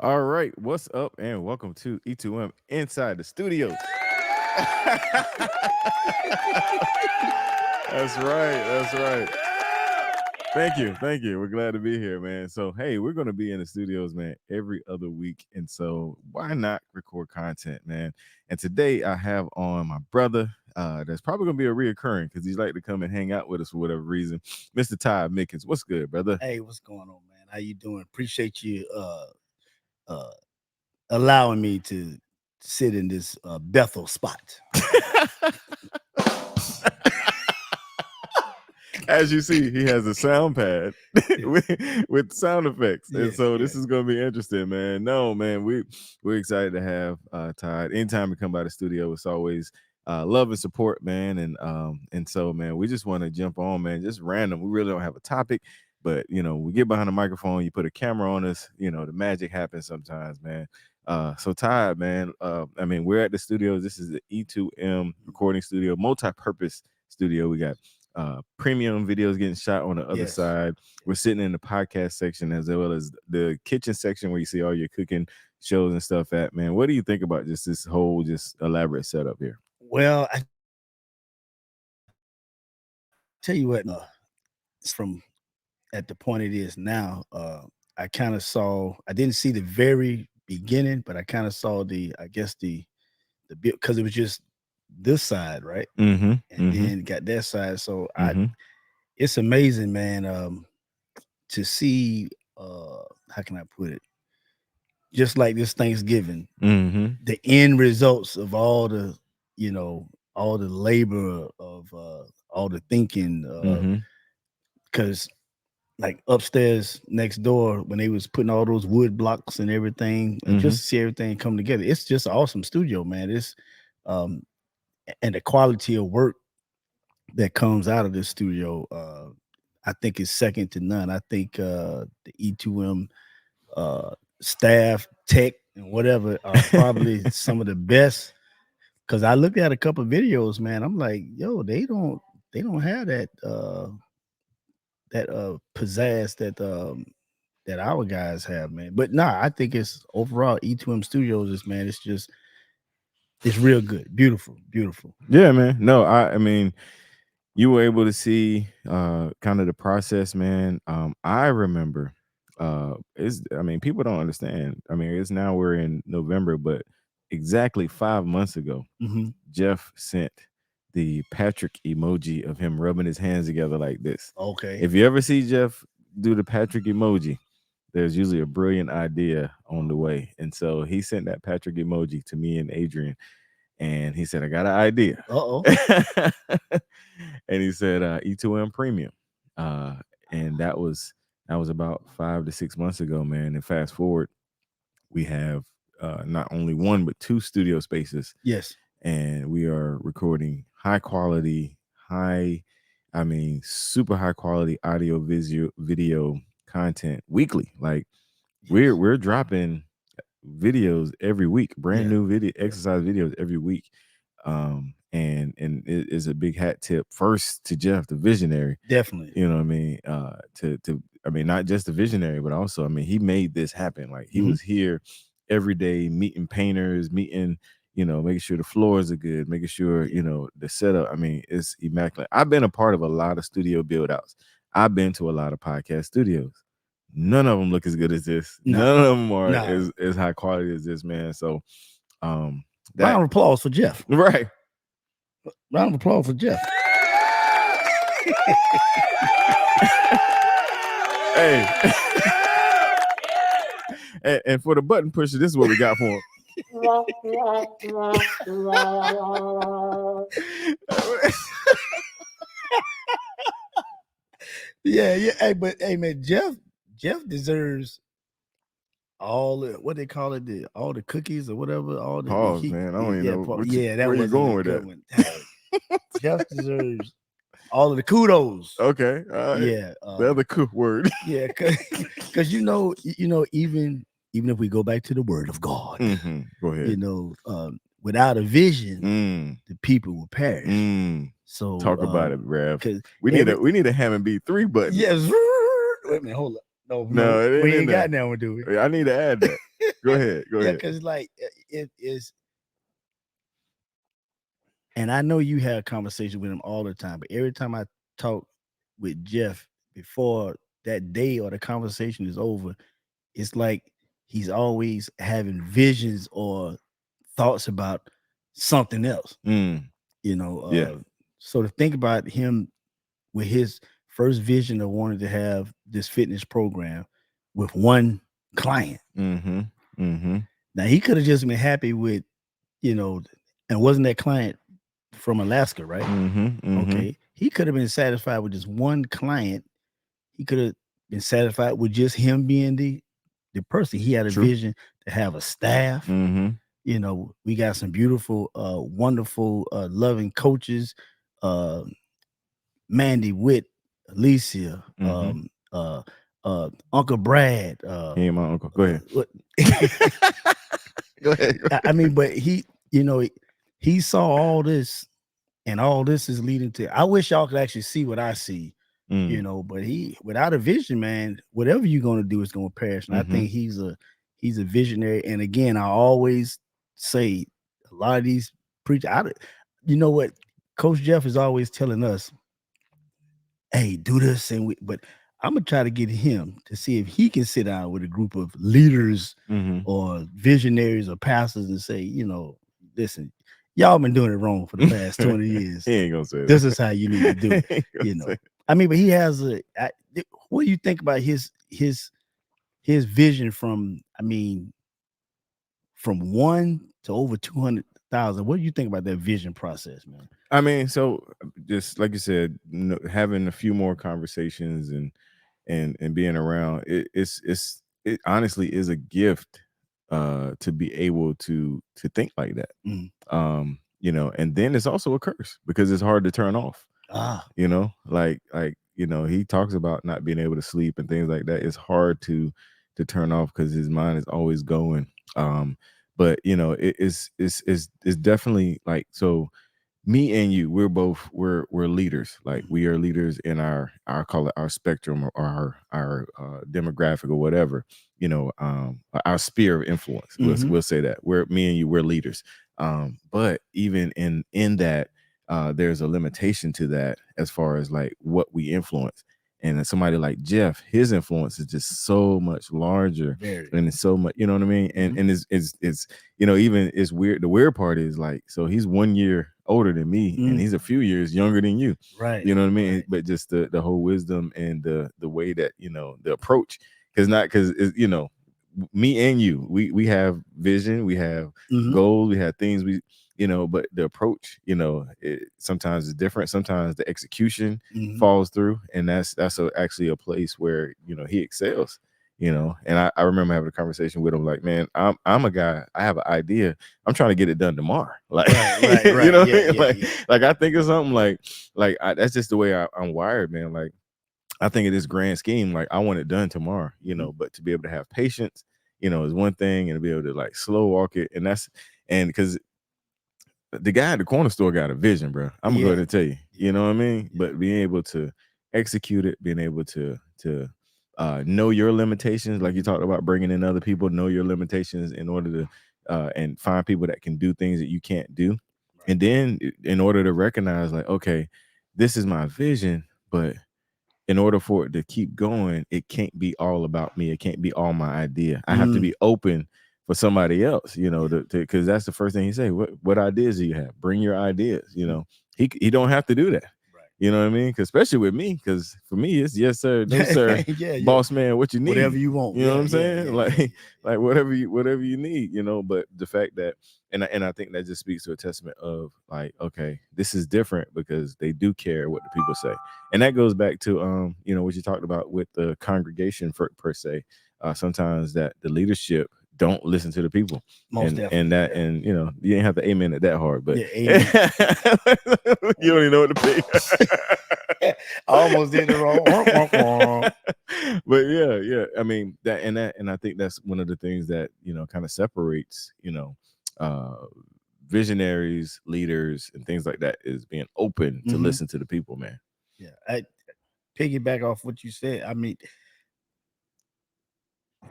All right, what's up, and welcome to E2M Inside the Studios. That's right. That's right. Thank you. Thank you. We're glad to be here, man. So, hey, we're going to be in the studios, man, every other week. And so, why not record content, man? And today I have on my brother. That's probably going to be a reoccurring because he's like to come and hang out with us for whatever reason. Mr. Todd Mickens. What's good, brother? Hey, what's going on, man? How you doing? Appreciate you uh allowing me to sit in this Bethel spot. As you see, he has a sound pad with sound effects, and Yes, so this yes. is going to be interesting, man. No, man, we're excited to have Todd. Anytime we come by the studio, it's always love and support, man. And so, man, we just want to jump on, man, just random. We really don't have a topic, but we get behind the microphone, you put a camera on us, the magic happens sometimes, man. So Todd, man, I mean, we're at the studio. This is the E2M recording studio, multi-purpose studio. We got premium videos getting shot on the other Yes. side. We're sitting in the podcast section as well as the kitchen section where you see all your cooking shows and stuff at, man. What do you think about just this whole just elaborate setup here? Well, I tell you what, it's from at the point it is now. I kind of saw. I didn't see the very beginning, but I kind of saw I guess the bit because it was just this side, right? Mm-hmm. And then got that side. So Mm-hmm. it's amazing, man. To see how can I put it? Just like this Thanksgiving, Mm-hmm. the end results of all the labor of all the thinking, Mm-hmm. because like upstairs next door when they was putting all those wood blocks and everything, and Mm-hmm. just to see everything come together, it's just an awesome studio, man. It's um and the quality of work that comes out of this studio, I think is second to none. I think the E2M staff, tech, and whatever are probably some of the best. Because I looked at a couple of videos, man. I'm like, yo, they don't have that pizzazz that our guys have, man. But nah, I think it's overall E2M Studios is, man. It's real good, beautiful, beautiful. Yeah, man. No, I mean, you were able to see kind of the process, man. I remember I mean, people don't understand. I mean, it's now we're in November, but exactly 5 months ago, Mm-hmm. Jeff sent the Patrick emoji of him rubbing his hands together like this. Okay. If you ever see Jeff do the Patrick emoji, there's usually a brilliant idea on the way. And so he sent that Patrick emoji to me and Adrian, and he said, I got an idea. Uh-oh. And he said E2M Premium. And that was about 5 to 6 months ago, man. And fast forward, we have not only one but two studio spaces, Yes. and we are recording high quality, super high quality audio, video content weekly. Like Yes. we're dropping videos every week, brand Yeah. new video Yeah. exercise videos every week. And it is a big hat tip first to Jeff, the visionary. Definitely. You know what I mean? To I mean, not just the visionary, but also, I mean, he made this happen. Like he was here every day, meeting painters, meeting, making sure the floors are good, making sure, the setup. I mean, it's immaculate. I've been a part of a lot of studio build outs. I've been to a lot of podcast studios. None of them look as good as this. No. None of them are No. as high quality as this, man. So that Round of applause for Jeff. right. Round of applause for Jeff. Hey. And for the button pusher, this is what we got for him. Yeah. Hey, but hey, man, Jeff deserves all what they call it, all the cookies or whatever. All the Pause, man. I don't even know that where you wasn't going a with good that. one. Jeff deserves all of the kudos. Okay. All right. Yeah. The other word. Yeah, because even if we go back to the word of God, Go ahead. without a vision, the people will perish. So talk about it, Rev. Because We need a Hammond B3 button. yes. Wait a minute, hold up. No, it we in ain't there. got that one, do we? I need to add that. Go ahead. Go Yeah, ahead. because like it is, and I know you have conversation with him all the time, but every time I talk with Jeff before that day or the conversation is over, it's like he's always having visions or thoughts about something else, Mm, you know. yeah. So to think about him with his first vision of wanting to have this fitness program with one client. Mm-hmm. Mm-hmm. Now he could have just been happy with, you know, and wasn't that client from Alaska, right? Mm-hmm. Mm-hmm. Okay. He could have been satisfied with just one client. He could have been satisfied with just him being the person. He had a True. vision to have a staff. Mm-hmm. You know, we got some beautiful, wonderful, loving coaches, uh, Mandy Witt, Alicia, Mm-hmm. Uncle Brad. He ain't my uncle. Go ahead. What- Go ahead. Go I mean, but he, you know, he saw all this, and all this is leading to. I wish y'all could actually see what I see, you Mm. know. But he, without a vision, man, whatever you're gonna do is gonna perish. And I Mm-hmm. think he's a visionary. And again, I always say a lot of these preachers. You know what, Coach Jeff is always telling us, hey, do this, but I'm gonna try to get him to see if he can sit down with a group of leaders Mm-hmm. or visionaries or pastors and say, you know, listen, y'all been doing it wrong for the past 20 years. He ain't gonna say This that. is how you need to do it. He ain't gonna You say know, I mean, but he has what do you think about his vision from? I mean, from 1 to over 200,000. What do you think about that vision process, man? I mean, so just like you said, having a few more conversations and being around it honestly is a gift to be able to think like that. Mm. And then it's also a curse because it's hard to turn off. Ah, Like he talks about not being able to sleep and things like that. It's hard to turn off because his mind is always going. But it's definitely like, so me and you, we're leaders. Like, we are leaders in our call it our spectrum, or our demographic, or whatever, our sphere of influence. Mhm. We'll say that we're me and you, we're leaders. But even in that, there's a limitation to that as far as like what we influence. And then somebody like Jeff, his influence is just so much larger, Very. and it's so much, you know what I mean? And Mhm. and it's even it's weird. The weird part is, like, so he's 1 year older than me, and he's a few years younger than you. Right. You know what I mean? Right. But just the whole wisdom and the way that, the approach, because me and you, we have vision, we have Mhm. goals, we have things but the approach, sometimes is different. Sometimes the execution Mhm. falls through, and that's actually a place where he excels. And I remember having a conversation with him, like, man, I'm a guy, I have an idea, I'm trying to get it done tomorrow. Like, Right. you know what Yeah, I mean? yeah, Like, yeah. I think of something that's just the way I'm wired, man. Like, I think of this grand scheme, like, I want it done tomorrow, Mhm. but to be able to have patience, is one thing, and to be able to, like, slow walk it. And because the guy at the corner store got a vision, bro. I'm gonna go ahead and tell you. You know what I mean? Yeah. But being able to execute it, being able to know your limitations, like you talked about, bringing in other people, know your limitations in order to and find people that can do things that you can't do. And then in order to recognize, like, okay, this is my vision, but in order for it to keep going, it can't be all about me. It can't be all my idea. I have to be open for somebody else, because that's the first thing he say. What ideas do you have? Bring your ideas. He don't have to do that. Right. You know what I mean? Because especially with me, because for me it's yes sir, no sir, Yeah. boss man, what you need, Whatever you want. you know Yeah, what I'm yeah, saying? yeah, Like, yeah, like whatever you need, But the fact that, and I think that just speaks to a testament of, like, okay, this is different because they do care what the people say. And that goes back to what you talked about with the congregation per se. Sometimes that the leadership don't listen to the people. Most And definitely. that, and you ain't have to amen it that hard, but Yeah, amen. you don't even know what to pick. I almost did it wrong. But yeah. I mean, and I think that's one of the things that kind of separates uh visionaries, leaders, and things like that, is being open to listen to the people, man. Yeah. I piggyback off what you said. I mean,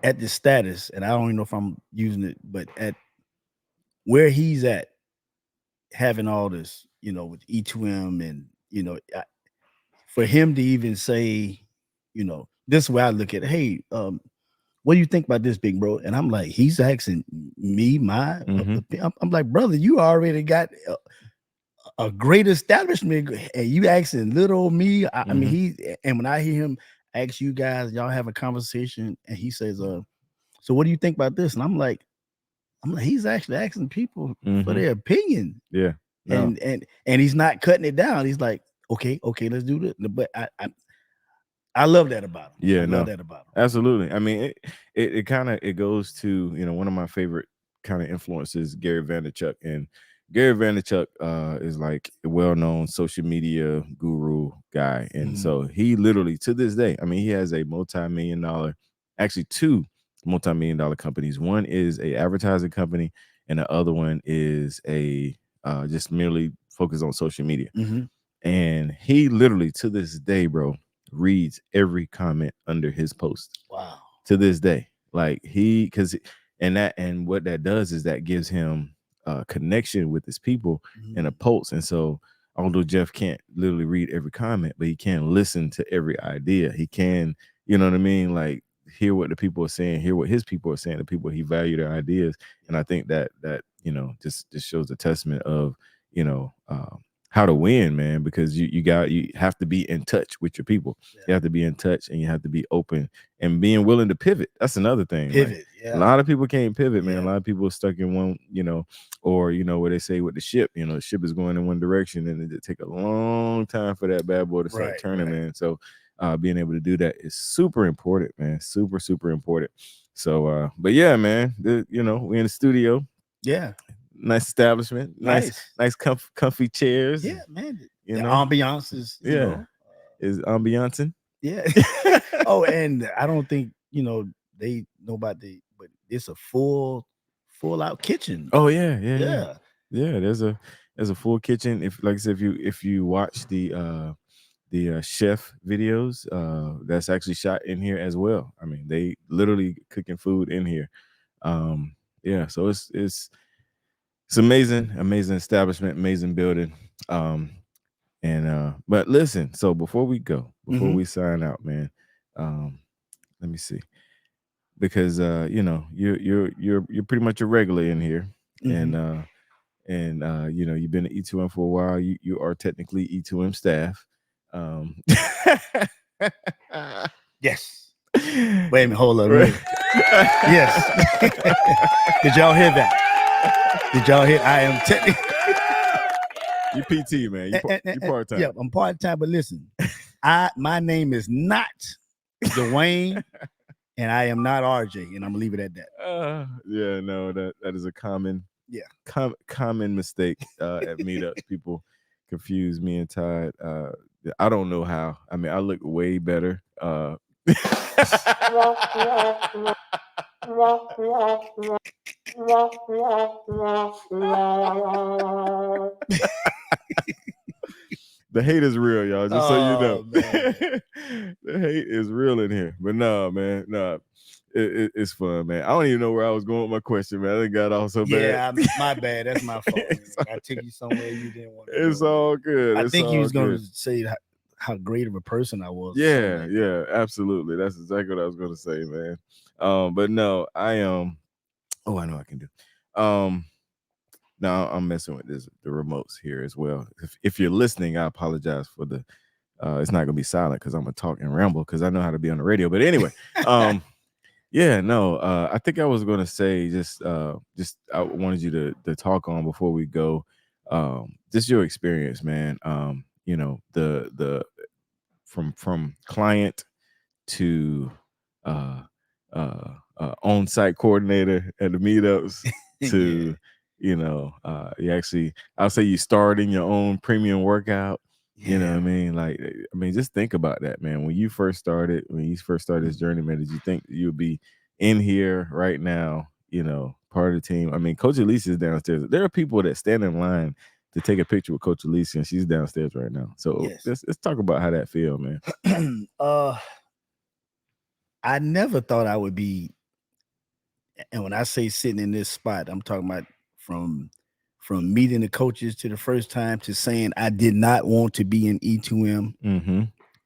at the status, and I don't even know if I'm using it, but at where he's at, having all this, with E2M, and for him to even say, this is where I look at it. Hey, what do you think about this, big bro? And I'm like, he's asking me my opinion. I'm like, brother, you already got a great establishment, and you asking little me. I mean, and when I hear him ask you guys, y'all have a conversation, and he says, so what do you think about this? And I'm like, he's actually asking people for their opinion. Yeah. No. And he's not cutting it down. He's like, okay, let's do this. But I love that about him. Yeah, I love that about him. Absolutely. I mean, it kind of goes to, one of my favorite kind of influences, Gary Vaynerchuk. And Gary Vaynerchuk is like a well-known social media guru guy. And so he literally, to this day, I mean, he has a multi-million-dollar, actually two multi-million-dollar companies. One is a advertising company, and the other one is a just merely focused on social media. And he literally, to this day, bro, reads every comment under his post. Wow. To this day. Like and what that does is that gives him a connection with his people and a pulse. And so although Jeff can't literally read every comment, but he can listen to every idea. He can, you know what I mean? Like hear what the people are saying, hear what his people are saying, the people he value their ideas. And I think that just shows a testament of, how to win, man, because you have to be in touch with your people. You have to be in touch, and you have to be open and being willing to pivot. That's another thing. Pivot. Like, a lot of people can't pivot, man. A lot of people are stuck in one, or what they say with the ship, the ship is going in one direction, and it take a long time for that bad boy to start turning, man. So being able to do that is super important, man. Super, super important. So but yeah, man, we're in the studio. Yeah. Nice establishment, nice comfy chairs. Yeah, man. The ambiance is, is ambiancing. Yeah. Oh, and I don't think they know about but it's a full out kitchen. Oh yeah. There's a full kitchen. If, like I said, if you watch the chef videos, that's actually shot in here as well. I mean, they literally cooking food in here. Yeah, so it's amazing establishment, amazing building. But listen, so before we we sign out, man, let me see, because you're pretty much a regular in here, and you've been at E2M for a while. You are technically E2M staff. Yes. Wait a minute, hold on. Yes. Did y'all hear that? Did y'all hear? I am technically. You PT, man. You part-time. Yeah, I'm part-time, but listen, my name is not Dawain, and I am not RJ, and I'm gonna leave it at that. Yeah, no, that is a common common mistake at meetups. People confuse me and Todd. I don't know how. I mean, I look way better. The hate is real, y'all. Just so you know, the hate is real in here. But no, man, no, it's fun, man. I don't even know where I was going with my question, man. I think got off so bad. Yeah, my bad. That's my fault. I took you somewhere you didn't want to. It's all good. I think you was going to say how great of a person I was. Yeah, yeah, absolutely. That's exactly what I was going to say, man. But no, I am. Oh, I know I can do. Now I'm messing with the remotes here as well. If you're listening, I apologize for the. It's not gonna be silent because I'm gonna talk and ramble because I know how to be on the radio. But anyway, yeah, no, I think I was gonna say just I wanted you to talk on before we go. Just your experience, man. The from client to on-site coordinator at the meetups to you actually, I'll say you starting your own premium workout. You know what I mean? Like, I mean, just think about that, man. When you first started this journey, man, did you think you'd be in here right now, part of the team? I mean, Coach Elise is downstairs. There are people that stand in line to take a picture with Coach Elise, and she's downstairs right now. So let's talk about how that feel, man. I never thought I would be And when I say sitting in this spot, I'm talking about from meeting the coaches to the first time to saying I did not want to be in E2M. Mm-hmm.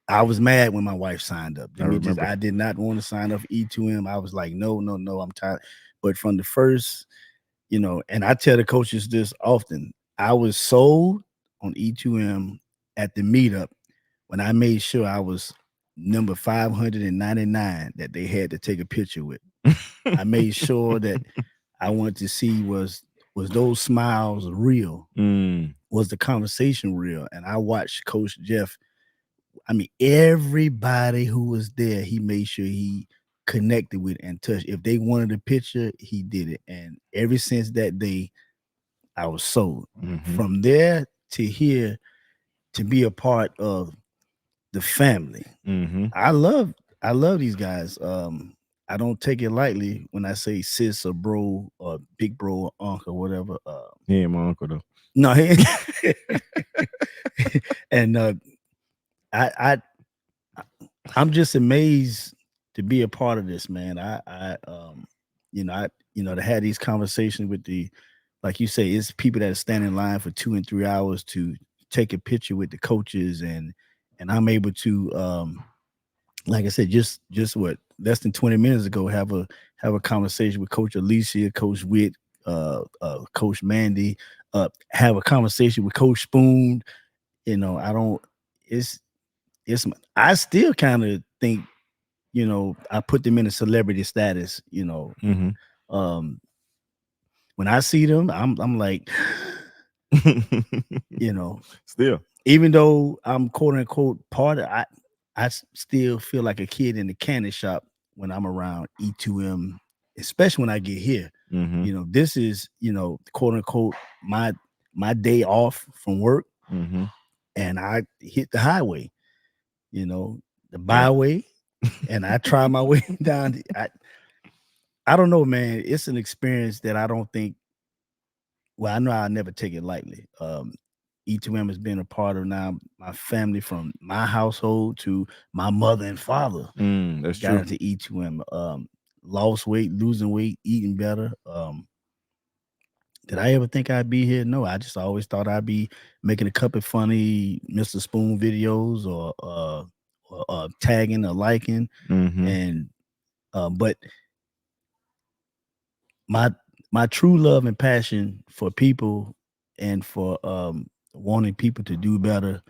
I was mad when my wife signed up. I remember. I did not want to sign up for E2M. I was like, no, no, no, I'm tired. But from the first, and I tell the coaches this often, I was sold on E2M at the meetup when I made sure I was number 599 that they had to take a picture with. I made sure that I wanted to see was those smiles real? Was the conversation real? And I watched Coach Jeff. I mean, everybody who was there, he made sure he connected with and touched. If they wanted a picture, he did it. And ever since that day, I was sold. Mm-hmm. From there to here, to be a part of the family. Mm-hmm. I love these guys. I don't take it lightly when I say sis or bro or big bro or uncle or whatever. He ain't my uncle though. No, and I'm just amazed to be a part of this, man. To have these conversations with like you say, it's people that stand in line for 2 and 3 hours to take a picture with the coaches, and I'm able to, like I said, just what less than 20 minutes ago, have a conversation with Coach Alicia, Coach Witt, Coach Mandy, have a conversation with Coach Spoon. I still kind of think, I put them in a celebrity status, Mm-hmm. When I see them, I'm like, Still. even though I'm quote unquote part of, I still feel like a kid in the candy shop when I'm around E2M, especially when I get here. Mm-hmm. This is, quote unquote, my day off from work, Mm-hmm. and I hit the highway, the byway, and I try my way down. I don't know, man. It's an experience that I don't think. Well, I know I'll never take it lightly. E2M has been a part of now my family, from my household to my mother and father. That's got true. into E2M. Lost weight, losing weight, eating better. Did I ever think I'd be here? No, I just always thought I'd be making a couple of funny Mr. Spoon videos or tagging or liking. Mm-hmm. And but my true love and passion for people and for wanting people to do better,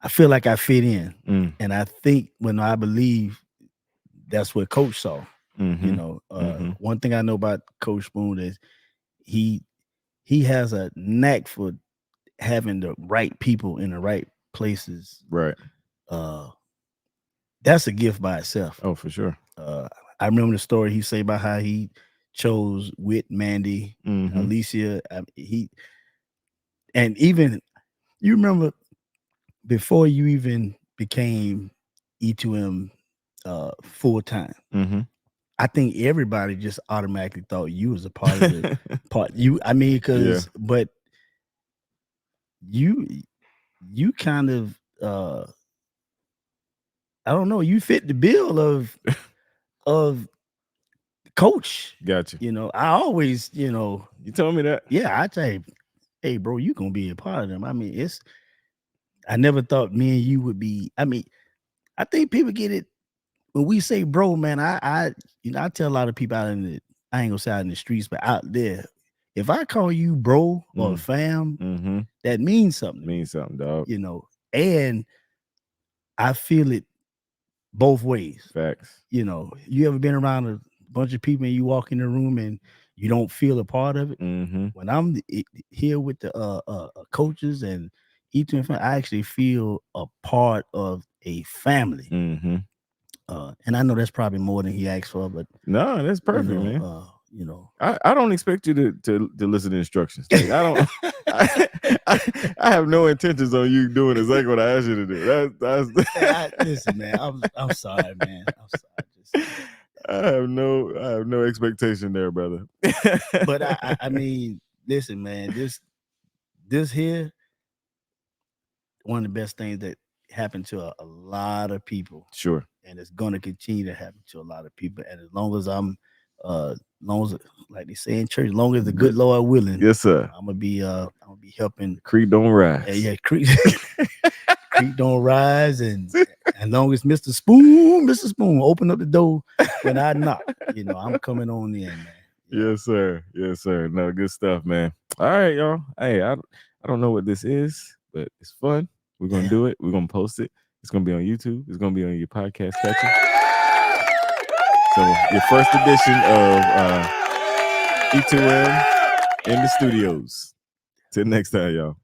I feel like I fit in. And I think I believe that's what Coach saw. Mm-hmm. One thing I know about Coach Spoon is he has a knack for having the right people in the right places. Right. That's a gift by itself. Oh, for sure. I remember the story he said about how he chose Whit, Mandy, Alicia. And even you remember before you even became E2M full time. Mm-hmm. I think everybody just automatically thought you was a part of the part. But you kind of I don't know, you fit the bill of Coach. Gotcha. I always, you told me that. Yeah, I tell you, hey, bro, you gonna be a part of them. I mean, I never thought me and you would be. I mean, I think people get it when we say bro, man. I tell a lot of people I ain't gonna say out in the streets, but out there, if I call you bro or fam, that means something. Means something, dog. And I feel it both ways. Facts. You ever been around a bunch of people and you walk in the room and you don't feel a part of it? When I'm here with the coaches and E2M, I actually feel a part of a family. And I know that's probably more than he asked for, but no, that's perfect, man. I don't expect you to listen to instructions. Like, I don't. I have no intentions on you doing exactly what I asked you to do. Listen, man. I'm sorry, man. I'm sorry. I have no expectation there, brother. But I mean, listen, man. This here, one of the best things that happened to a lot of people. Sure. And it's going to continue to happen to a lot of people. And as long as like they say in church, as long as the good Lord willing, yes, sir, I'm gonna be helping. Creek don't rise. Yeah, Creek Creek don't rise, and as long as Mr. Spoon open up the door when I knock, I'm coming on in, man. Yeah. Yes, sir. Yes, sir. No, good stuff, man. All right, y'all. Hey, I don't know what this is, but it's fun. We're gonna do it. We're gonna post it. It's gonna be on YouTube. It's gonna be on your podcast catcher. So your first edition of E2M in the studios. Till next time, y'all.